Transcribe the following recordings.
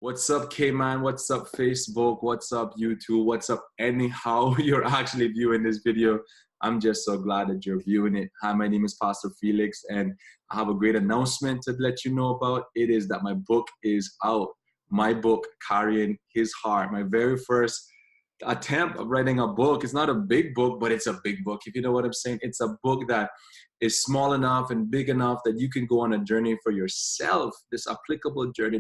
What's up, K-Man? What's up, Facebook? What's up, YouTube? What's up, anyhow you're actually viewing this video? I'm just so glad that you're viewing it. Hi, my name is Pastor Felix, and I have a great announcement to let you know about. It is that my book is out. My book, Carrying His Heart. My very first attempt of writing a book. It's not a big book, but it's a big book, if you know what I'm saying. It's a book that is small enough and big enough that you can go on a journey for yourself, this applicable journey,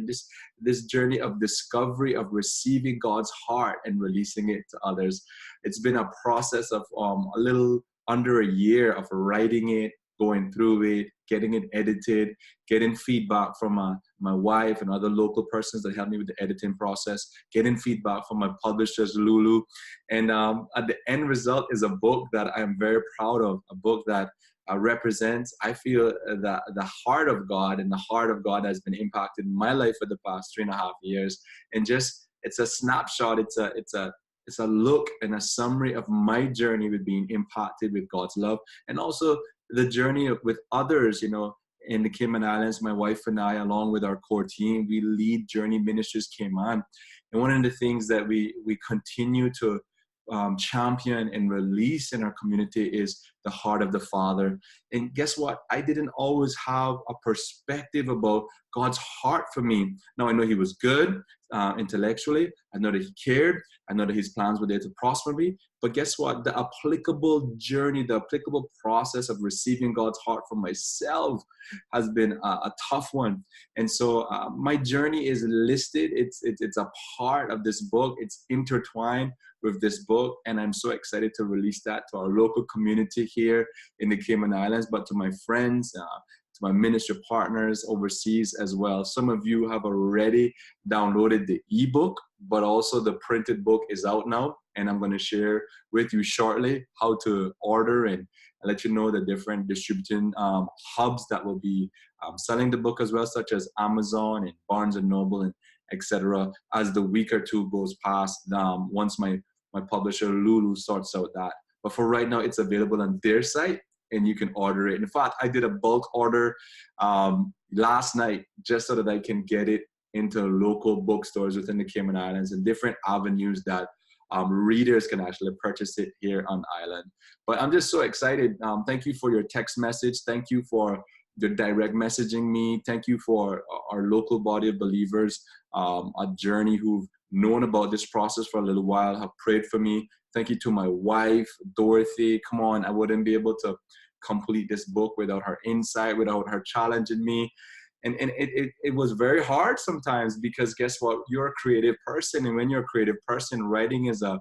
this journey of discovery, of receiving God's heart and releasing it to others. It's been a process of a little under a year of writing it, going through it, getting it edited, getting feedback from my wife and other local persons that helped me with the editing process, getting feedback from my publishers, Lulu. And at the end result is a book that I'm very proud of, a book that represents, I feel, the heart of God, and the heart of God has been impacted in my life for the past 3.5 years. And just, it's a snapshot, it's a look and a summary of my journey with being impacted with God's love, and also the journey with others, in the Cayman Islands. My wife and I, along with our core team, we lead Journey Ministries Cayman. And one of the things that we continue to champion and release in our community is the heart of the Father. And guess what? I didn't always have a perspective about God's heart for me. Now, I know He was good intellectually. I know that He cared. I know that His plans were there to prosper me. But guess what? The applicable journey, the applicable process of receiving God's heart for myself has been a tough one. And so my journey is listed. It's a part of this book. It's intertwined with this book, and I'm so excited to release that to our local community here in the Cayman Islands, but to my friends, to my ministry partners overseas as well. Some of you have already downloaded the ebook, but also the printed book is out now, and I'm going to share with you shortly how to order and let you know the different distributing hubs that will be selling the book as well, such as Amazon and Barnes and Noble and etc. as the week or two goes past, once my publisher Lulu sorts out that. But for right now, it's available on their site, and you can order it. In fact, I did a bulk order last night just so that I can get it into local bookstores within the Cayman Islands and different avenues that readers can actually purchase it here on the island. But I'm just so excited. Thank you for your text message. Thank you for the direct messaging me. Thank you for our local body of believers, a journey who've known about this process for a little while, have prayed for me. Thank you to my wife, Dorothy. Come on, I wouldn't be able to complete this book without her insight, without her challenging me. And it was very hard sometimes, because guess what? You're a creative person, and when you're a creative person, writing is a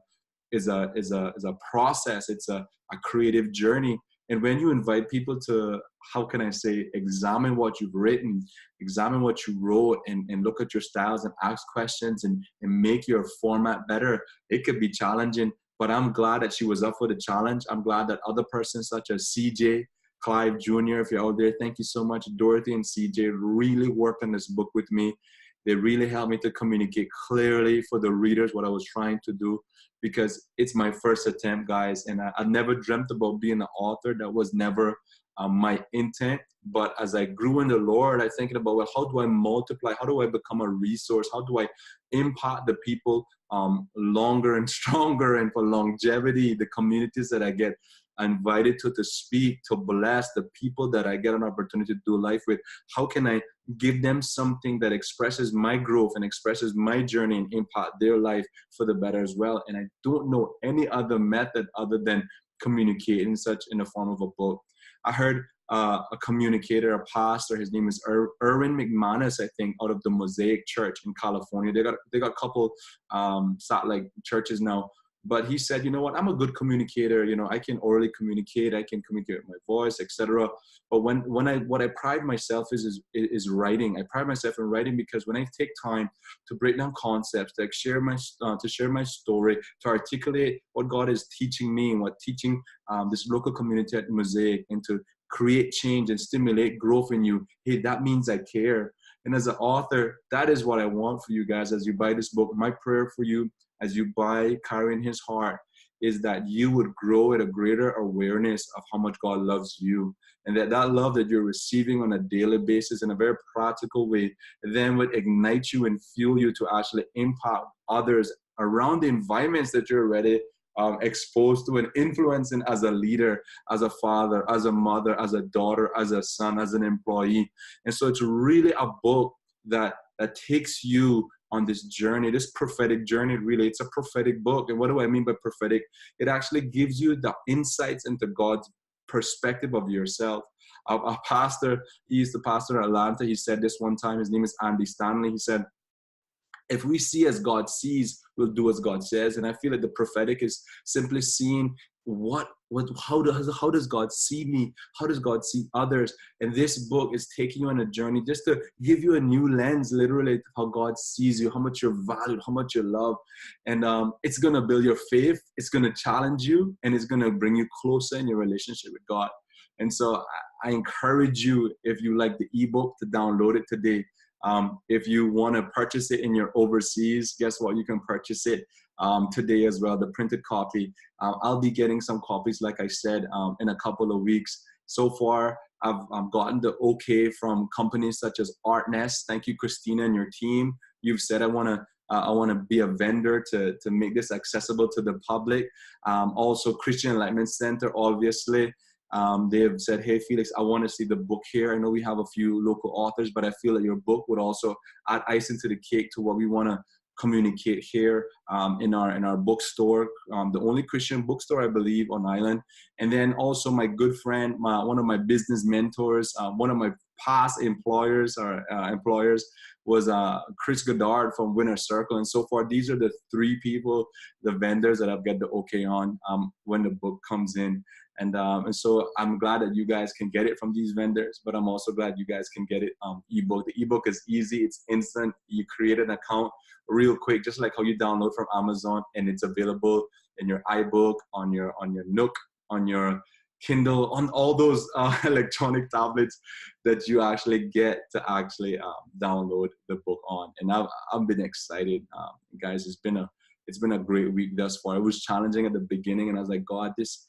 process. It's a creative journey. And when you invite people to, how can I say, examine what you've written, examine what you wrote, and look at your styles and ask questions and make your format better, it could be challenging. But I'm glad that she was up for the challenge. I'm glad that other persons such as CJ, Clive Jr., if you're out there, thank you so much. Dorothy and CJ really worked on this book with me. They really helped me to communicate clearly for the readers what I was trying to do, because it's my first attempt, guys. And I never dreamt about being an author. That was never my intent. But as I grew in the Lord, I thinking about, well, how do I multiply? How do I become a resource? How do I impact the people longer and stronger, and for longevity, the communities that I get invited to speak, to bless, the people that I get an opportunity to do life with? How can I give them something that expresses my growth and expresses my journey and impact their life for the better as well? And I don't know any other method other than communicating such in the form of a book. I heard a communicator, a pastor, his name is Erwin McManus, I think, out of the Mosaic Church in California. They got a couple satellite churches now. But he said, you know what, I'm a good communicator. I can orally communicate. I can communicate with my voice, etc. But what I pride myself is writing. I pride myself in writing, because when I take time to break down concepts, to share my story, to articulate what God is teaching me and what teaching this local community at Mosaic, and to create change and stimulate growth in you, hey, that means I care. And as an author, that is what I want for you guys as you buy this book. My prayer for you as you buy Carrying His Heart is that you would grow at a greater awareness of how much God loves you, and that love that you're receiving on a daily basis in a very practical way then would ignite you and fuel you to actually impact others around the environments that you're already exposed to and influencing as a leader, as a father, as a mother, as a daughter, as a son, as an employee. And so it's really a book that takes you on this journey, this prophetic journey. Really, it's a prophetic book. And what do I mean by prophetic? It actually gives you the insights into God's perspective of yourself. A pastor, he used to pastor in Atlanta. He said this one time. His name is Andy Stanley. He said, if we see as God sees, we'll do as God says. And I feel like the prophetic is simply seeing how does God see me? How does God see others? And this book is taking you on a journey just to give you a new lens, literally, how God sees you, how much you're valued, how much you're loved. And it's going to build your faith. It's going to challenge you, and it's going to bring you closer in your relationship with God. And so I encourage you, if you like the ebook, to download it today. If you want to purchase it in your overseas, guess what? You can purchase it today as well, the printed copy. I'll be getting some copies, like I said, in a couple of weeks. So far, I've gotten the okay from companies such as ArtNest. Thank you, Christina, and your team. You've said I want to be a vendor to make this accessible to the public. Also, Christian Enlightenment Center, obviously. They have said, hey, Felix, I want to see the book here. I know we have a few local authors, but I feel that your book would also add icing to the cake to what we want to communicate here in our bookstore, the only Christian bookstore, I believe, on island. And then also my good friend, one of my business mentors, one of my past employers was Chris Goddard from Winner Circle. And so far, these are the three people, the vendors that I've got the okay on when the book comes in. And so I'm glad that you guys can get it from these vendors, but I'm also glad you guys can get it ebook. The ebook is easy, it's instant. You create an account real quick, just like how you download from Amazon, and it's available in your iBook, on your Nook, on your Kindle, on all those electronic tablets that you actually get to actually download the book on. And I've been excited, guys. It's been a great week thus far. It was challenging at the beginning, and I was like, God, this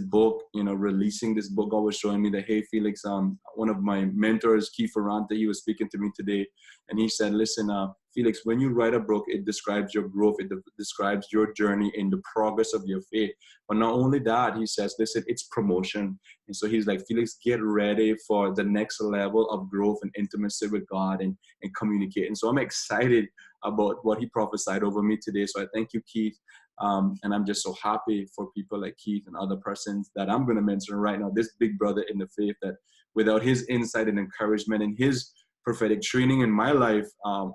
book, releasing this book, God was showing me that, hey, Felix, one of my mentors, Keith Ferrante, he was speaking to me today, and he said, listen, Felix, when you write a book, it describes your growth, it describes your journey in the progress of your faith. But not only that, he says, listen, it's promotion. And so he's like, Felix, get ready for the next level of growth and intimacy with God and communicate. And so I'm excited about what he prophesied over me today. So I thank you, Keith. And I'm just so happy for people like Keith and other persons that I'm going to mention right now, this big brother in the faith, that without his insight and encouragement and his prophetic training in my life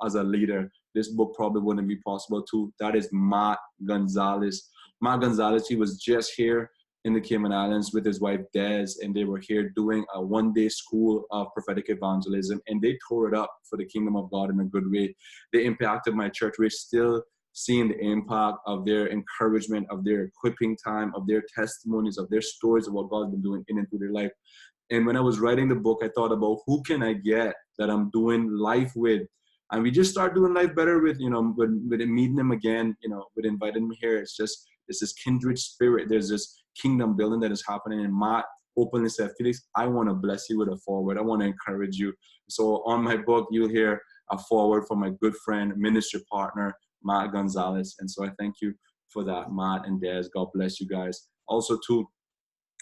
as a leader, this book probably wouldn't be possible too. That is Matt Gonzalez. Matt Gonzalez, he was just here in the Cayman Islands with his wife Des, and they were here doing a one-day school of prophetic evangelism, and they tore it up for the kingdom of God in a good way. They impacted my church. We're still seeing the impact of their encouragement, of their equipping time, of their testimonies, of their stories of what God's been doing in and through their life. And when I was writing the book, I thought about who can I get that I'm doing life with. And we just start doing life better with meeting them again, with inviting them here. It's this kindred spirit. There's this kingdom building that is happening. And Matt openly said, Felix, I want to bless you with a forward. I want to encourage you. So on my book, you'll hear a forward from my good friend, ministry partner, Matt Gonzalez. And so I thank you for that, Matt and Des. God bless you guys. Also, too,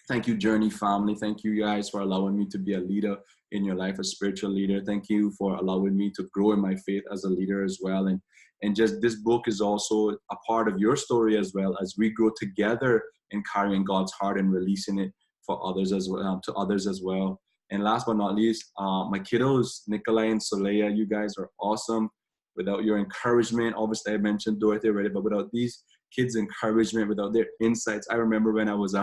thank you, Journey family. Thank you guys for allowing me to be a leader in your life, a spiritual leader. Thank you for allowing me to grow in my faith as a leader as well. And just this book is also a part of your story as well, as we grow together in carrying God's heart and releasing it for others as well, to others as well. And last but not least, my kiddos, Nikolai and Soleil, you guys are awesome. Without your encouragement, obviously I mentioned Dorothy already, but without these kids' encouragement, without their insights, I remember when I was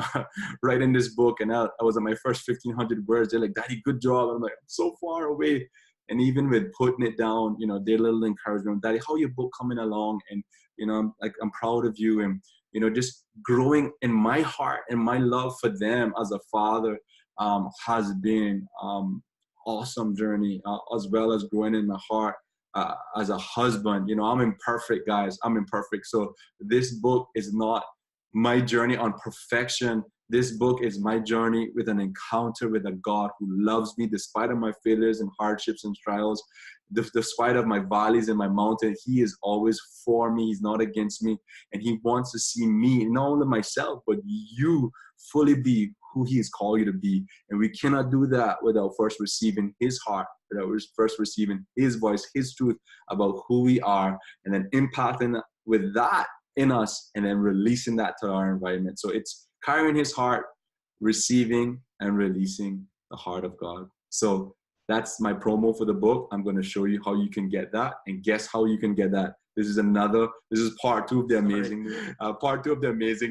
writing this book and I was at my first 1,500 words, they're like, Daddy, good job. I'm like, I'm so far away. And even with putting it down, their little encouragement, Daddy, how your book coming along? And, I'm proud of you. And, just growing in my heart and my love for them as a father has been awesome journey, as well as growing in my heart as a husband. I'm imperfect, guys. I'm imperfect. So this book is not my journey on perfection. This book is my journey with an encounter with a God who loves me despite of my failures and hardships and trials, despite of my valleys and my mountain. He is always for me. He's not against me. And he wants to see me, not only myself, but you fully be who he has called you to be. And we cannot do that without first receiving his heart, without first receiving his voice, his truth about who we are, and then impacting with that in us, and then releasing that to our environment. So it's carrying his heart, receiving and releasing the heart of God. So that's my promo for the book. I'm going to show you how you can get that, and guess how you can get that. This is part two of the amazing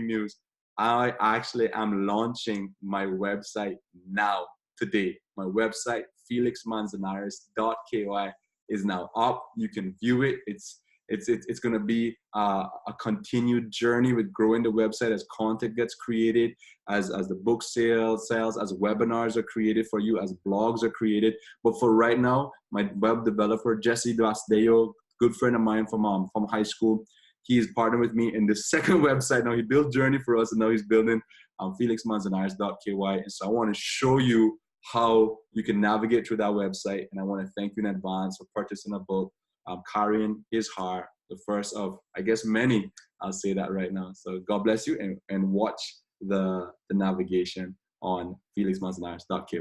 news. I actually am launching my website now, today. My website, Felixmanzanares.ky, is now up. You can view it. It's going to be a continued journey with growing the website as content gets created, as the book sells, as webinars are created for you, as blogs are created. But for right now, my web developer, Jesse Duasdeo, good friend of mine from high school, he is partnering with me in the second website. Now he built Journey for us, and now he's building Felixmanzanares.ky. And so I want to show you how you can navigate through that website. And I want to thank you in advance for purchasing a book. Carrying his heart, the first of, I guess, many. I'll say that right now. So God bless you, and watch the navigation on Felixmanzanares.ky.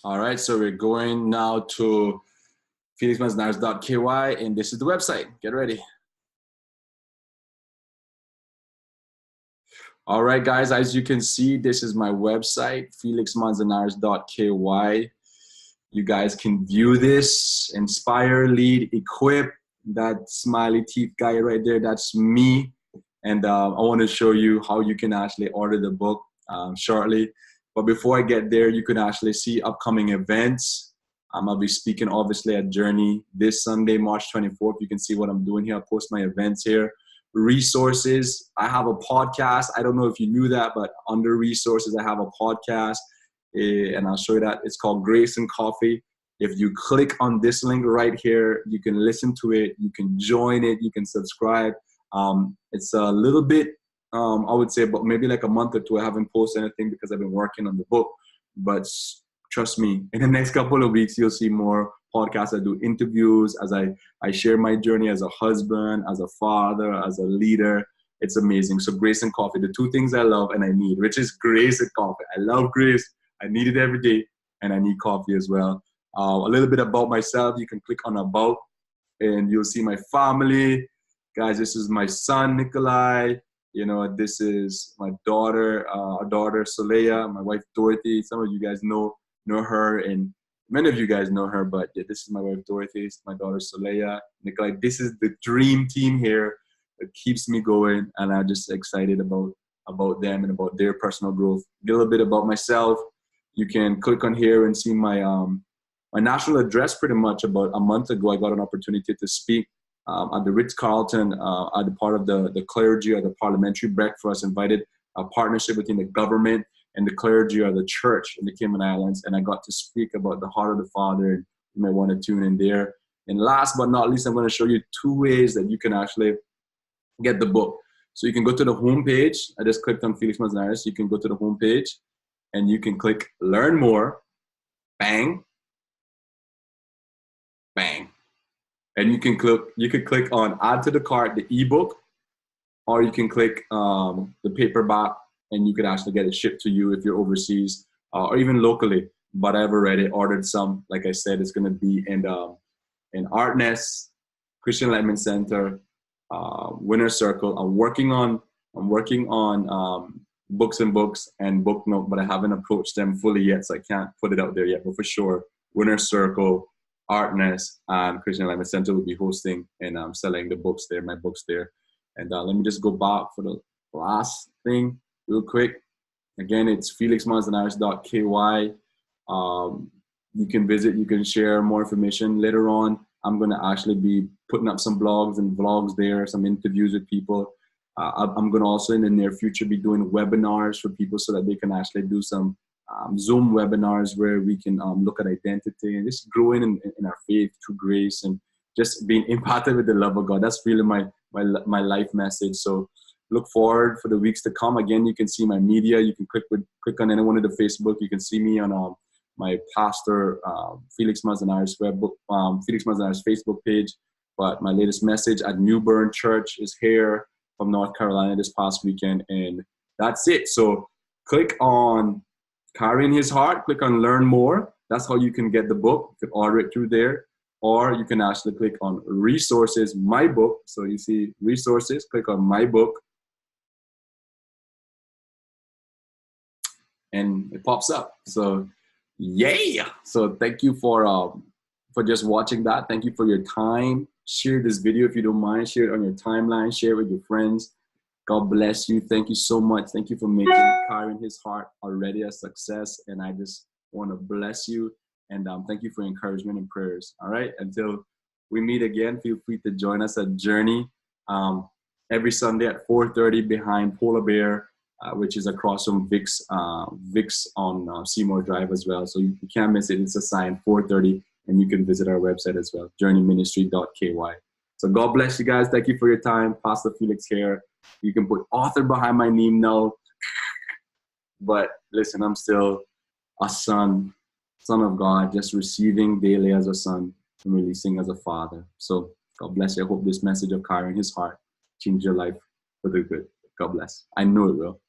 All right, so we're going now to Felixmanzanares.ky, and this is the website. Get ready. All right, guys, as you can see, this is my website, Felixmanzanares.ky. You guys can view this, inspire, lead, equip. That smiley teeth guy right there, that's me. And I want to show you how you can actually order the book shortly. But before I get there, you can actually see upcoming events. I'll be speaking, obviously, at Journey this Sunday, March 24th. You can see what I'm doing here. I'll post my events here. Resources. I have a podcast. I don't know if you knew that, but under resources, I have a podcast. And I'll show you that. It's called Grace and Coffee. If you click on this link right here, you can listen to it. You can join it. You can subscribe. It's a little bit, I would say, but maybe like a month or two. I haven't posted anything because I've been working on the book. But trust me, in the next couple of weeks, you'll see more podcasts. I do interviews as I share my journey as a husband, as a father, as a leader. It's amazing. So Grace and Coffee, the two things I love and I need, which is grace and coffee. I love grace. I need it every day, and I need coffee as well. A little bit about myself. You can click on About, and you'll see my family. Guys, this is my son, Nikolai. You know, this is my daughter, our daughter, Soleya, my wife, Dorothy. Some of you guys know her, and many of you guys know her, but yeah, this is my wife, Dorothy. This is my daughter, Soleya. Nikolai, this is the dream team here that keeps me going, and I'm just excited about them and about their personal growth. A little bit about myself. You can click on here and see my my national address. Pretty much about a month ago, I got an opportunity to speak at the Ritz-Carlton at the part of the clergy or the parliamentary breakfast, invited a partnership between the government and the clergy or the church in the Cayman Islands. And I got to speak about the heart of the Father, and you may want to tune in there. And last but not least, I'm going to show you 2 ways that you can actually get the book. So you can go to the homepage. I just clicked on Felix Manzanares. You can go to the homepage and you can click Learn More. Bang. Bang. And you can click on Add to the Cart, the ebook, or you can click the paperback, and you can actually get it shipped to you if you're overseas or even locally. But I've already ordered some. Like I said, it's going to be in Art Nest, Christian Enlightenment Center, Winner Circle. I'm working on Books and Books and Book Note, but I haven't approached them fully yet, so I can't put it out there yet. But for sure, Winner Circle, Art Nest, and Christian Enlightenment Center will be hosting and selling the books there, my books there. And let me just go back for the last thing real quick. Again, it's Felixmanzanares.ky. You can visit, you can share more information. Later on, I'm going to actually be putting up some blogs and vlogs there, some interviews with people. I'm going to also in the near future be doing webinars for people so that they can actually do some Zoom webinars where we can look at identity and just growing in our faith through grace and just being impacted with the love of God. That's really my life message. So look forward for the weeks to come. Again, you can see my media. You can click on any one of the Facebook. You can see me on my pastor Felixmanzanares Felixmanzanares Facebook page. But my latest message at New Bern Church is here from North Carolina this past weekend, and that's it. So click on Carrying His Heart. Click on Learn More. That's how you can get the book. You can order it through there. Or you can actually click on Resources, My Book. So you see Resources, click on My Book. And it pops up. So yeah. So thank you for just watching that. Thank you for your time. Share this video if you don't mind. Share it on your timeline. Share it with your friends. God bless you. Thank you so much. Thank you for making Carrying His Heart already a success. And I just want to bless you. And thank you for encouragement and prayers. All right. Until we meet again, feel free to join us at Journey every Sunday at 4:30 behind Polar Bear, which is across from Vic's on Seymour Drive as well. So you can't miss it. It's a sign 4:30, and you can visit our website as well, journeyministry.ky. So God bless you guys. Thank you for your time. Pastor Felix here. You can put author behind my name now. But listen, I'm still a son of God, just receiving daily as a son and releasing as a father. So God bless you. I hope this message of Carrying His Heart changed your life for the good. God bless. I know it will.